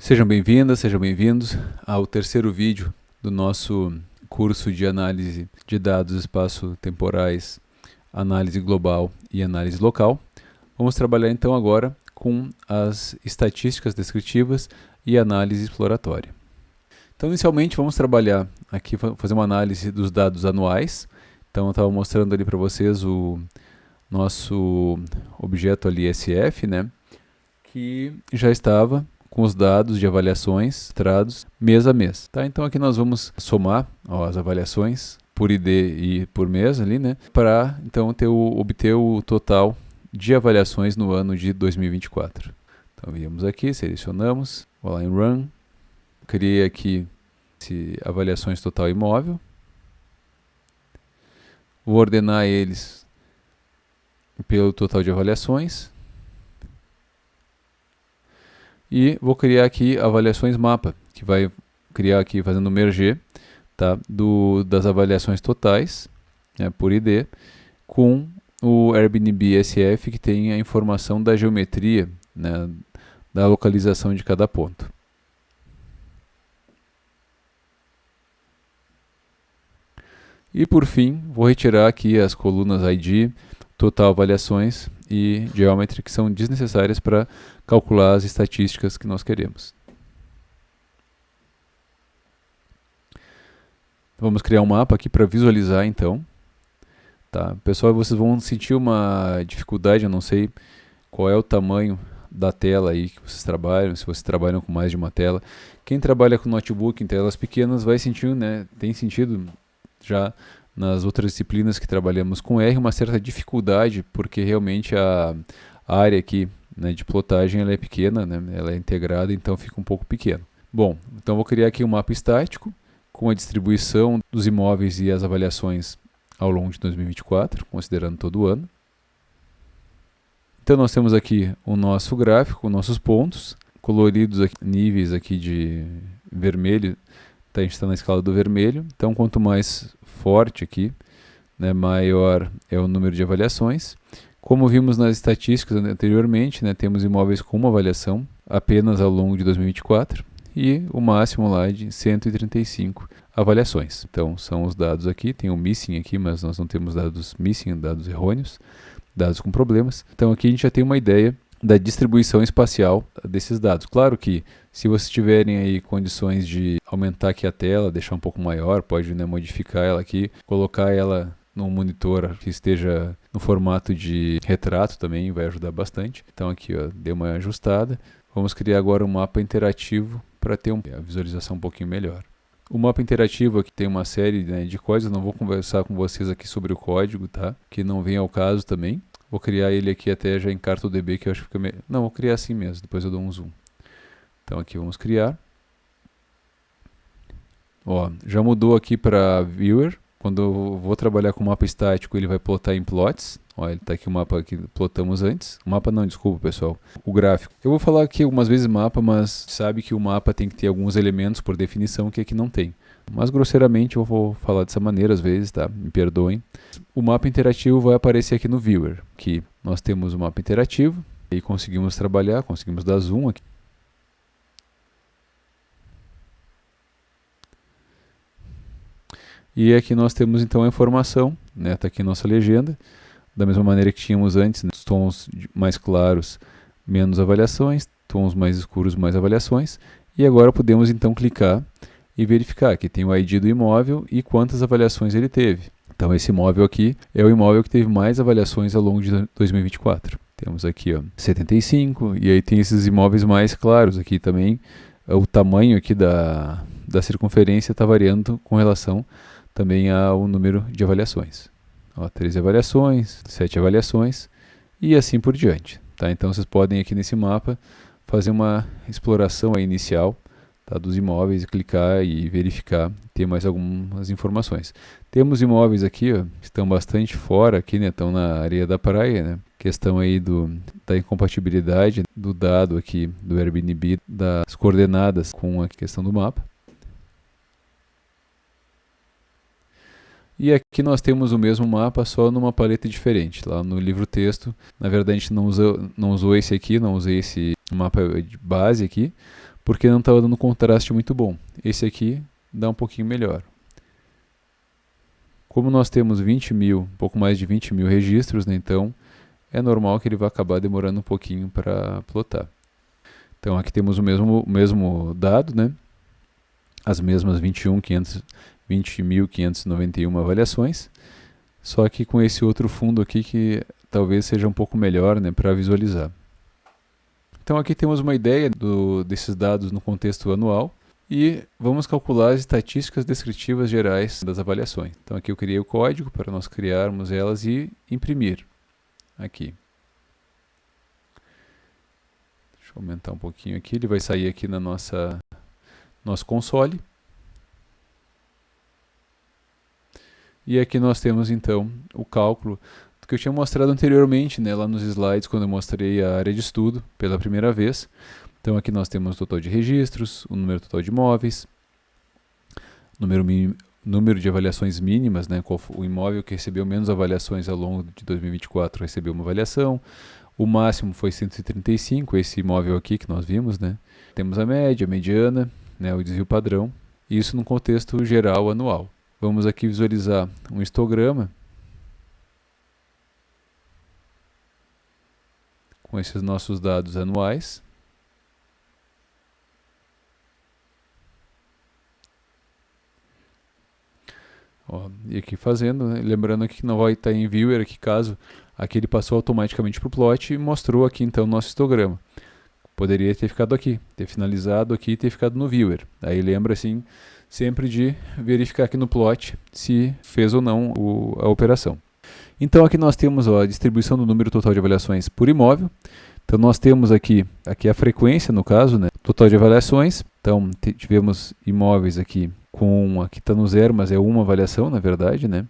Sejam bem-vindas, sejam bem-vindos ao terceiro vídeo do nosso curso de análise de dados espaço-temporais, análise global e análise local. Vamos trabalhar então agora com as estatísticas descritivas e análise exploratória. Então, inicialmente, vamos trabalhar aqui, fazer uma análise dos dados anuais. Então, eu estava mostrando ali para vocês o nosso objeto ali SF, né, que já estava com os dados de avaliações trados mês a mês. Tá? Então aqui nós vamos somar as avaliações por ID e por mês ali, né, para então obter o total de avaliações no ano de 2024. Então viemos aqui, selecionamos, vou lá em Run, criei aqui avaliações total imóvel, vou ordenar eles pelo total de avaliações. E vou criar aqui avaliações mapa, que vai criar aqui fazendo merger, tá, das avaliações totais, né, por ID, com o Airbnb SF, que tem a informação da geometria, né, da localização de cada ponto. E por fim, vou retirar aqui as colunas ID, total avaliações e geometry, que são desnecessárias para calcular as estatísticas que nós queremos. Vamos criar um mapa aqui para visualizar então. Tá? Pessoal, vocês vão sentir uma dificuldade, eu não sei qual é o tamanho da tela aí que vocês trabalham, se vocês trabalham com mais de uma tela. Quem trabalha com notebook em telas pequenas vai sentir, né, tem sentido já nas outras disciplinas que trabalhamos com R, uma certa dificuldade, porque realmente a área aqui, né, de plotagem ela é pequena, né, ela é integrada, então fica um pouco pequeno. Bom, então vou criar aqui um mapa estático com a distribuição dos imóveis e as avaliações ao longo de 2024, considerando todo o ano. Então nós temos aqui o nosso gráfico, nossos pontos, coloridos aqui, níveis aqui de vermelho. A gente está na escala do vermelho, então quanto mais forte aqui, né, maior é o número de avaliações. Como vimos nas estatísticas anteriormente, né, temos imóveis com uma avaliação apenas ao longo de 2024 e o máximo lá de 135 avaliações. Então são os dados aqui, tem o missing aqui, mas nós não temos dados missing, dados errôneos, dados com problemas. Então aqui a gente já tem uma ideia da distribuição espacial desses dados. Claro que se vocês tiverem aí condições de aumentar aqui a tela, deixar um pouco maior, pode, né, modificar ela aqui, colocar ela num monitor que esteja no formato de retrato também vai ajudar bastante. Então aqui, ó, dei uma ajustada. Vamos criar agora um mapa interativo para ter a visualização um pouquinho melhor. O mapa interativo aqui tem uma série, né, de códigos, eu não vou conversar com vocês aqui sobre o código, tá? Que não vem ao caso também. Vou criar ele aqui até já em CartoDB, que eu acho que fica melhor. Não, vou criar assim mesmo, depois eu dou um zoom. Então aqui vamos criar. Ó, já mudou aqui para Viewer. Quando eu vou trabalhar com o mapa estático, ele vai plotar em plots. Ó, ele está aqui o mapa que plotamos antes. O mapa não, desculpa pessoal, o gráfico. Eu vou falar aqui algumas vezes mapa, mas sabe que o mapa tem que ter alguns elementos por definição que aqui não tem. Mas grosseiramente eu vou falar dessa maneira às vezes, tá? Me perdoem. O mapa interativo vai aparecer aqui no Viewer, que nós temos o mapa interativo e conseguimos trabalhar, conseguimos dar zoom aqui. E aqui nós temos então a informação, né? Está aqui nossa legenda, da mesma maneira que tínhamos antes, né? Os tons mais claros, menos avaliações, tons mais escuros, mais avaliações. E agora podemos então clicar e verificar que tem o ID do imóvel e quantas avaliações ele teve. Então esse imóvel aqui é o imóvel que teve mais avaliações ao longo de 2024. Temos aqui, ó, 75, e aí tem esses imóveis mais claros aqui também. O tamanho aqui da circunferência está variando com relação também ao número de avaliações. Ó, 13 avaliações, 7 avaliações e assim por diante. Tá? Então vocês podem aqui nesse mapa fazer uma exploração aí inicial, tá, dos imóveis, clicar e verificar, ter mais algumas informações. Temos imóveis aqui, ó, que estão bastante fora, aqui, né, estão na areia da praia, né, questão aí da incompatibilidade do dado aqui do Airbnb, das coordenadas com a questão do mapa. E aqui nós temos o mesmo mapa, só numa paleta diferente. Lá no livro texto, na verdade a gente não usou esse aqui, não usei esse mapa de base aqui, porque não estava dando um contraste muito bom. Esse aqui dá um pouquinho melhor. Como nós temos 20 mil, um pouco mais de 20 mil registros, né, então é normal que ele vai acabar demorando um pouquinho para plotar. Então aqui temos o mesmo dado, né? As mesmas 20.591 avaliações, só que com esse outro fundo aqui que talvez seja um pouco melhor, né, para visualizar. Então aqui temos uma ideia desses dados no contexto anual e vamos calcular as estatísticas descritivas gerais das avaliações. Então aqui eu criei o código para nós criarmos elas e imprimir aqui. Deixa eu aumentar um pouquinho aqui, ele vai sair aqui na nosso console. E aqui nós temos então o cálculo que eu tinha mostrado anteriormente, né, lá nos slides, quando eu mostrei a área de estudo pela primeira vez. Então aqui nós temos o total de registros, o número total de imóveis, número de avaliações mínimas, né, o imóvel que recebeu menos avaliações ao longo de 2024 recebeu uma avaliação, o máximo foi 135, esse imóvel aqui que nós vimos, né. Temos a média, a mediana, né, o desvio padrão, isso no contexto geral anual. Vamos aqui visualizar um histograma com esses nossos dados anuais. Ó, e aqui fazendo, né? Lembrando aqui que não vai estar em viewer, aqui caso aqui ele passou automaticamente para o plot e mostrou aqui então o nosso histograma. Poderia ter ficado aqui, ter finalizado aqui e ter ficado no viewer. Aí lembra assim sempre de verificar aqui no plot se fez ou não a operação. Então aqui nós temos a distribuição do número total de avaliações por imóvel. Então nós temos aqui a frequência no caso, né, total de avaliações. Então tivemos imóveis aqui aqui está no zero, mas é uma avaliação na verdade, né?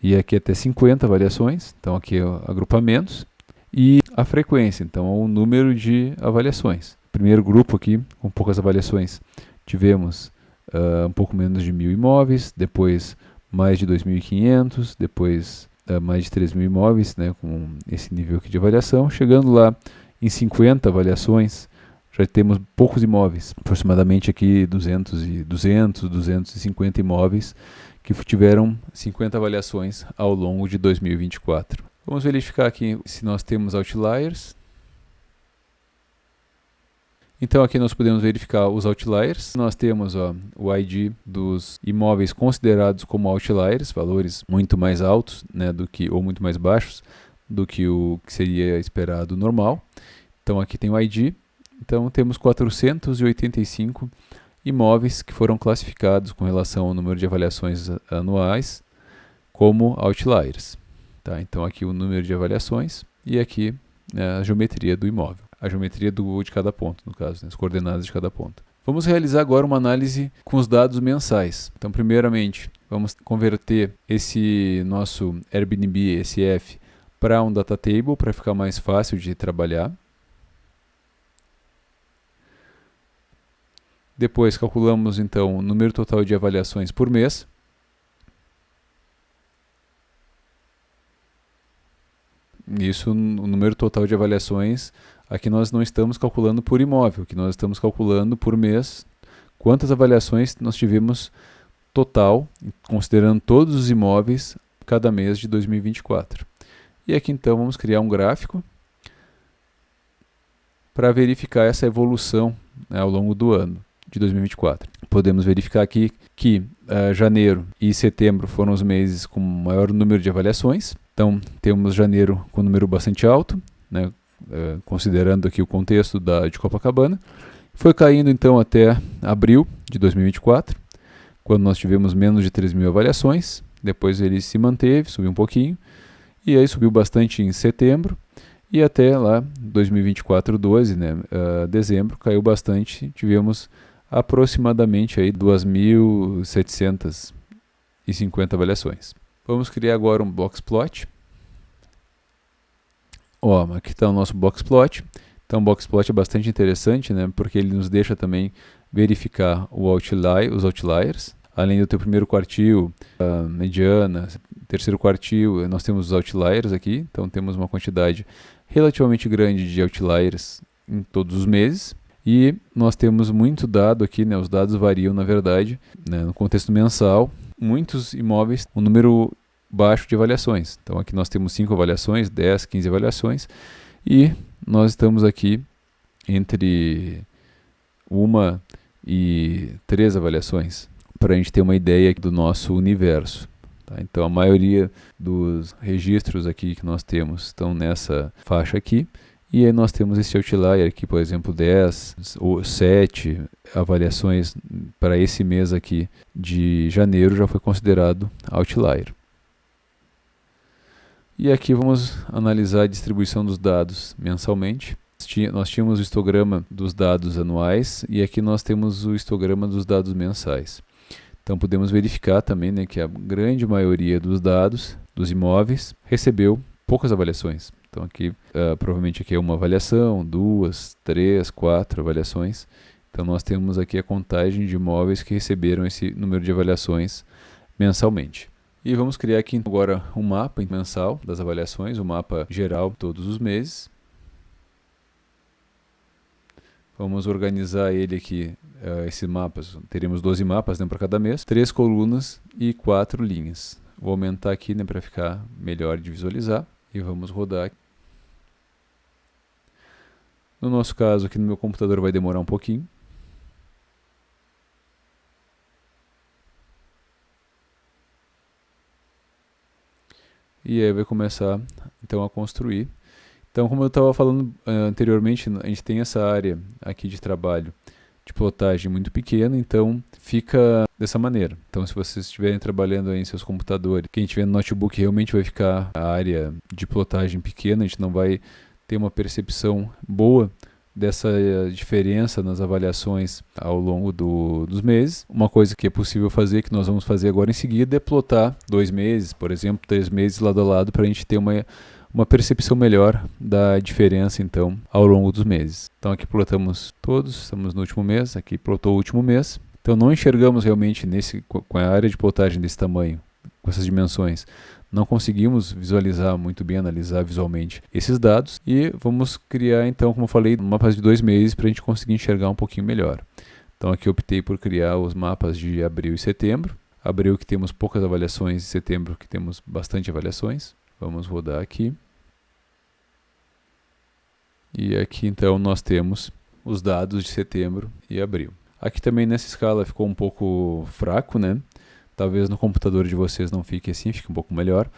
E aqui até 50 avaliações, então aqui agrupamentos. E a frequência, então é o número de avaliações. Primeiro grupo aqui, com poucas avaliações, tivemos um pouco menos de 1.000 imóveis, depois mais de 2.500, depois mais de 3.000 imóveis, né, com esse nível aqui de avaliação. Chegando lá em 50 avaliações, já temos poucos imóveis, aproximadamente aqui 250 imóveis que tiveram 50 avaliações ao longo de 2024. Vamos verificar aqui se nós temos outliers. Então aqui nós podemos verificar os outliers. Nós temos o ID dos imóveis considerados como outliers, valores muito mais altos, né, ou muito mais baixos do que o que seria esperado normal. Então aqui tem o ID. Então temos 485 imóveis que foram classificados com relação ao número de avaliações anuais como outliers. Tá? Então aqui o número de avaliações e aqui a geometria do imóvel. A geometria de cada ponto, no caso, né, as coordenadas de cada ponto. Vamos realizar agora uma análise com os dados mensais. Então, primeiramente, vamos converter esse nosso Airbnb SF para um data table, para ficar mais fácil de trabalhar. Depois, calculamos, então, o número total de avaliações por mês. Isso, o número total de avaliações, aqui nós não estamos calculando por imóvel, aqui nós estamos calculando por mês quantas avaliações nós tivemos total, considerando todos os imóveis, cada mês de 2024. E aqui então vamos criar um gráfico para verificar essa evolução, né, ao longo do ano de 2024. Podemos verificar aqui que janeiro e setembro foram os meses com maior número de avaliações. Então, temos janeiro com um número bastante alto, né, considerando aqui o contexto de Copacabana. Foi caindo, então, até abril de 2024, quando nós tivemos menos de 3.000 avaliações. Depois ele se manteve, subiu um pouquinho, e aí subiu bastante em setembro, e até lá, 2024, 12, né, dezembro, caiu bastante. Tivemos aproximadamente aí 2.750 avaliações. Vamos criar agora um boxplot. Aqui está o nosso boxplot. Então o boxplot é bastante interessante, né, porque ele nos deixa também verificar os outliers. Além do teu primeiro quartil, mediana, terceiro quartil, nós temos os outliers aqui. Então temos uma quantidade relativamente grande de outliers em todos os meses. E nós temos muito dado aqui, né, os dados variam na verdade, né, no contexto mensal, muitos imóveis, um número baixo de avaliações. Então aqui nós temos 5 avaliações, 10, 15 avaliações, e nós estamos aqui entre 1 e 3 avaliações, para a gente ter uma ideia do nosso universo. Tá? Então a maioria dos registros aqui que nós temos estão nessa faixa aqui, e aí nós temos esse outlier aqui, por exemplo, 10 ou 7 avaliações para esse mês aqui de janeiro já foi considerado outlier. E aqui vamos analisar a distribuição dos dados mensalmente. Nós tínhamos o histograma dos dados anuais e aqui nós temos o histograma dos dados mensais. Então podemos verificar também, né, que a grande maioria dos dados dos imóveis recebeu poucas avaliações. Então aqui, provavelmente aqui é uma avaliação, 2, 3, 4 avaliações. Então nós temos aqui a contagem de imóveis que receberam esse número de avaliações mensalmente. E vamos criar aqui agora um mapa mensal das avaliações, um mapa geral todos os meses. Vamos organizar ele aqui, esses mapas, teremos 12 mapas, né, para cada mês, 3 colunas e 4 linhas. Vou aumentar aqui, né, para ficar melhor de visualizar e vamos rodar. No nosso caso aqui no meu computador vai demorar um pouquinho. E aí vai começar então a construir. Então, como eu estava falando anteriormente, a gente tem essa área aqui de trabalho de plotagem muito pequena, então fica dessa maneira. Então, se vocês estiverem trabalhando aí em seus computadores, quem tiver no notebook realmente vai ficar a área de plotagem pequena, a gente não vai ter uma percepção boa dessa diferença nas avaliações ao longo dos meses. Uma coisa que é possível fazer, que nós vamos fazer agora em seguida, é plotar 2 meses, por exemplo, 3 meses lado a lado, para a gente ter uma percepção melhor da diferença, então, ao longo dos meses. Então aqui plotamos todos, estamos no último mês, aqui plotou o último mês. Então não enxergamos realmente com a área de plotagem desse tamanho, com essas dimensões, não conseguimos visualizar muito bem, analisar visualmente esses dados e vamos criar então, como eu falei, mapas de 2 meses para a gente conseguir enxergar um pouquinho melhor. Então aqui eu optei por criar os mapas de abril e setembro. Abril que temos poucas avaliações e setembro que temos bastante avaliações. Vamos rodar aqui. E aqui então nós temos os dados de setembro e abril. Aqui também nessa escala ficou um pouco fraco, né? Talvez no computador de vocês não fique assim, fique um pouco melhor.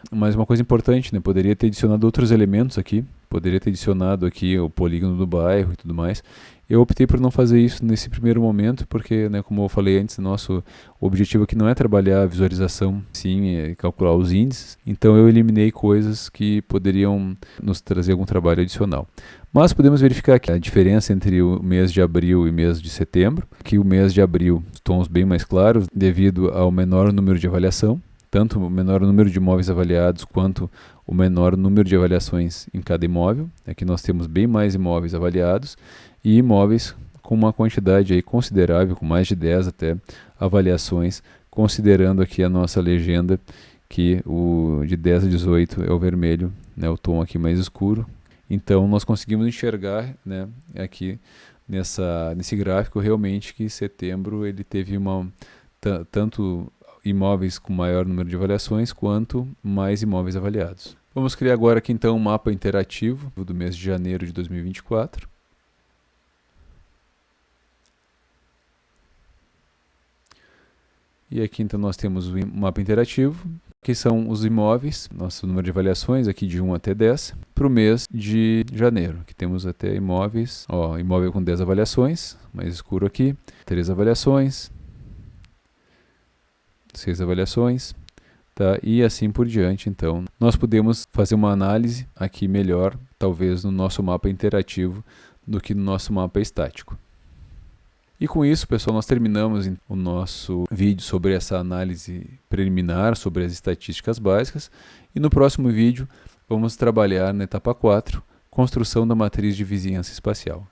Mas uma coisa importante, né? Poderia ter adicionado outros elementos aqui. Poderia ter adicionado aqui o polígono do bairro e tudo mais. Eu optei por não fazer isso nesse primeiro momento, porque, né, como eu falei antes, nosso objetivo aqui não é trabalhar a visualização, sim, é calcular os índices. Então eu eliminei coisas que poderiam nos trazer algum trabalho adicional. Mas podemos verificar aqui a diferença entre o mês de abril e o mês de setembro. Aqui o mês de abril, os tons bem mais claros, devido ao menor número de avaliação. Tanto o menor número de imóveis avaliados, quanto o menor número de avaliações em cada imóvel. Aqui nós temos bem mais imóveis avaliados e imóveis com uma quantidade aí considerável, com mais de 10 até avaliações, considerando aqui a nossa legenda, que o de 10 a 18 é o vermelho, né, o tom aqui mais escuro. Então nós conseguimos enxergar, né, aqui nesse gráfico realmente que setembro ele teve tanto imóveis com maior número de avaliações quanto mais imóveis avaliados. Vamos criar agora aqui então um mapa interativo do mês de janeiro de 2024. E aqui então nós temos o mapa interativo, que são os imóveis, nosso número de avaliações aqui de 1 até 10, para o mês de janeiro, que temos até imóveis, imóvel com 10 avaliações, mais escuro aqui, 3 avaliações, 6 avaliações, tá? E assim por diante. Então, nós podemos fazer uma análise aqui melhor, talvez no nosso mapa interativo, do que no nosso mapa estático. E com isso, pessoal, nós terminamos o nosso vídeo sobre essa análise preliminar, sobre as estatísticas básicas. E no próximo vídeo, vamos trabalhar na etapa 4, construção da matriz de vizinhança espacial.